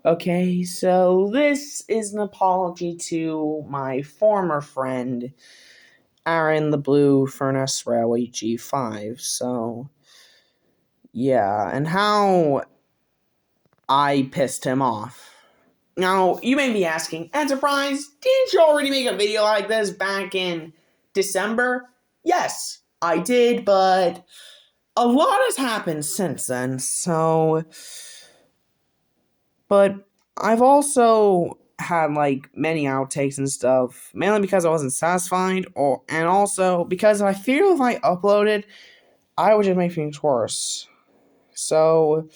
Okay, so this is an apology to my former friend, Aaron the Blue Furnace Railway G5. So, yeah, and how I pissed him off. Now, you may be asking, Enterprise, didn't you already make a video like this back in December? Yes, I did, but a lot has happened since then, so. But I've also had like many outtakes and stuff, mainly because I wasn't satisfied, and also because I feel if I uploaded, I would just make things worse. So,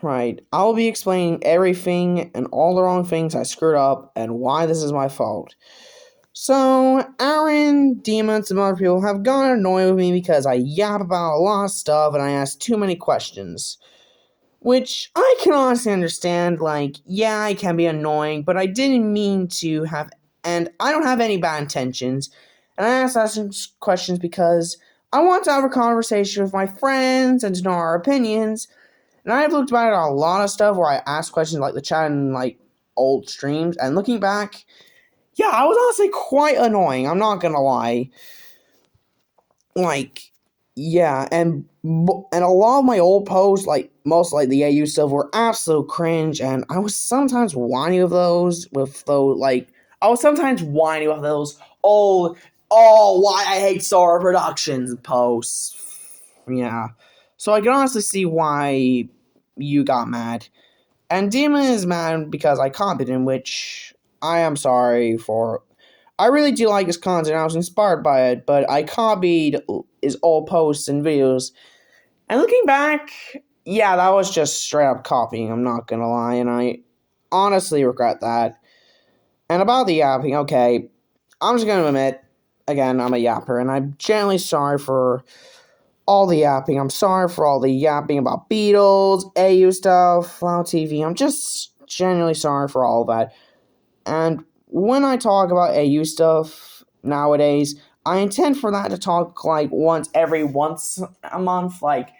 right, I'll be explaining everything and all the wrong things I screwed up and why this is my fault. So, Aaron, Demons, and other people have gotten annoyed with me because I yap about a lot of stuff and I ask too many questions. Which I can honestly understand, like, yeah, I can be annoying, but I didn't mean to have, and I don't have any bad intentions. And I asked some questions because I want to have a conversation with my friends and to know our opinions. And I've looked back at a lot of stuff where I asked questions like the chat and like old streams, and looking back, yeah, I was honestly quite annoying, I'm not gonna lie. Like, yeah, and a lot of my old posts, like most like the AU stuff, were absolute cringe, and I was sometimes whiny with those. I was sometimes whiny with those old, why I hate Sora Productions posts. Yeah, so I can honestly see why you got mad, and Demon is mad because I copied him, which I am sorry for. I really do like his content. I was inspired by it, but I copied his old posts and videos. And looking back, yeah, that was just straight up copying. I'm not gonna lie, and I honestly regret that. And about the yapping, okay, I'm just gonna admit, again, I'm a yapper, and I'm genuinely sorry for all the yapping. I'm sorry for all the yapping about Beatles, AU stuff, Flow TV. I'm just genuinely sorry for all of that. And when I talk about AU stuff nowadays, I intend for that to talk like once a month. Like,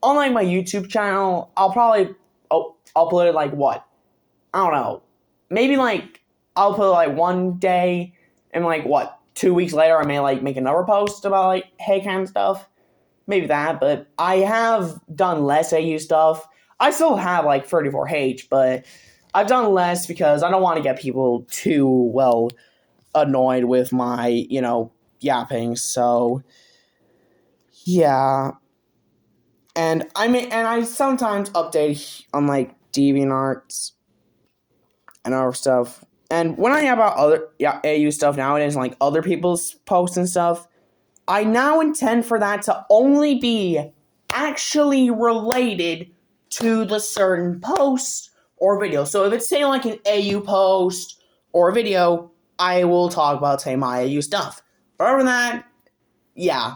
on like my YouTube channel, I'll probably upload it like what? I don't know. Maybe like I'll put it like one day, and like what? 2 weeks later, I may like make another post about like hey kind of stuff. Maybe that, but I have done less AU stuff. I still have like 34H, but I've done less because I don't want to get people too, well, annoyed with my, yapping. So, yeah. And I sometimes update on like DeviantArts and other stuff. And when I have about other AU stuff nowadays, like other people's posts and stuff, I now intend for that to only be actually related to the certain post or video. So if it's, say, like an AU post or a video, I will talk about, say, my AU stuff. But other than that, yeah.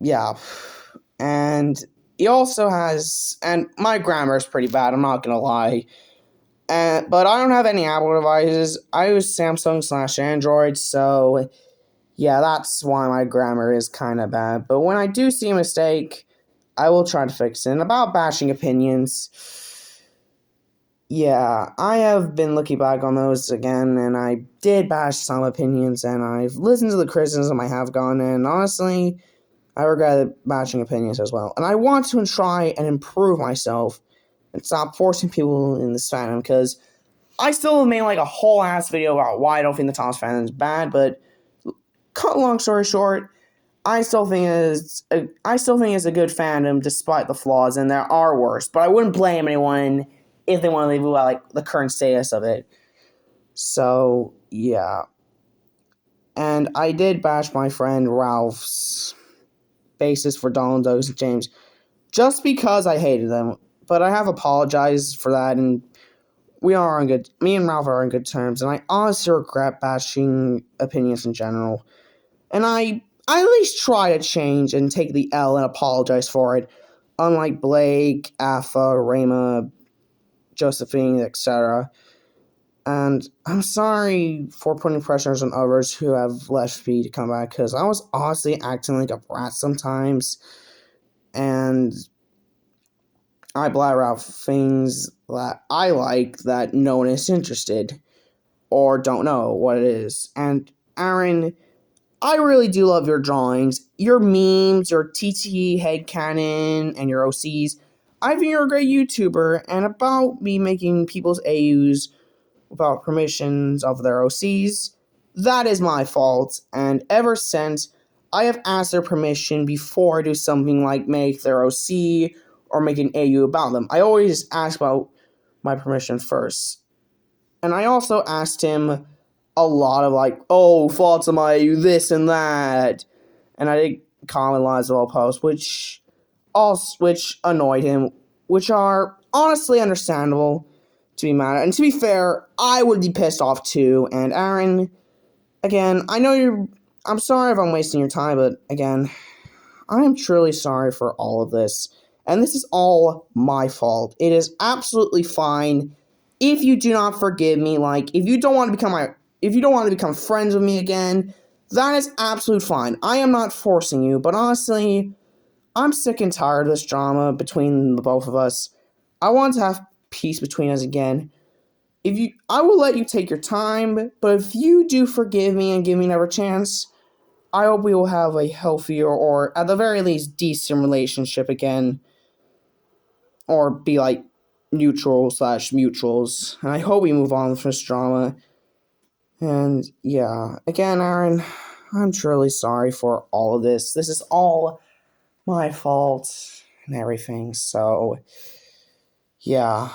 Yeah. And he also has, and my grammar is pretty bad, I'm not gonna lie. But I don't have any Apple devices. I use Samsung/Android, so yeah, that's why my grammar is kind of bad. But when I do see a mistake, I will try to fix it. And about bashing opinions, yeah, I have been looking back on those again, and I did bash some opinions, and I've listened to the criticism I have gotten, and honestly, I regret bashing opinions as well. And I want to try and improve myself and stop forcing people in this fandom, because I still have made like a whole ass video about why I don't think the Thomas fandom is bad, but cut long story short, I still think it's a good fandom despite the flaws, and there are worse. But I wouldn't blame anyone if they want to leave about like the current status of it. So yeah, and I did bash my friend Ralph's basis for Donald Douglas and James just because I hated them. But I have apologized for that, and me and Ralph are on good terms, and I honestly regret bashing opinions in general. And I at least try to change and take the L and apologize for it, unlike Blake, Afa, Rayma, Josephine, etc. And I'm sorry for putting pressures on others who have left me to come back, because I was honestly acting like a brat sometimes. and I blather out things that I like that no one is interested or don't know what it is. And Aaron, I really do love your drawings, your memes, your TT headcanon, and your OCs. I think you're a great YouTuber, and about me making people's AUs without permissions of their OCs, that is my fault, and ever since, I have asked their permission before I do something like make their OC or make an AU about them. I always ask about my permission first. And I also asked him a lot of like, oh, faults of my AU, this and that. And I did comment lines of all posts, which annoyed him, which are honestly understandable to be mad at. And to be fair, I would be pissed off too. And Aaron, again, I know I'm sorry if I'm wasting your time, but again, I am truly sorry for all of this. And this is all my fault. It is absolutely fine if you do not forgive me. Like, if you don't want to become friends with me again, that is absolutely fine. I am not forcing you, but honestly, I'm sick and tired of this drama between the both of us. I want to have peace between us again. I will let you take your time, but if you do forgive me and give me another chance, I hope we will have a healthier or at the very least decent relationship again. Or be like neutral/mutuals. And I hope we move on from this drama. And yeah, again, Aaron, I'm truly sorry for all of this. This is all my fault and everything. So yeah.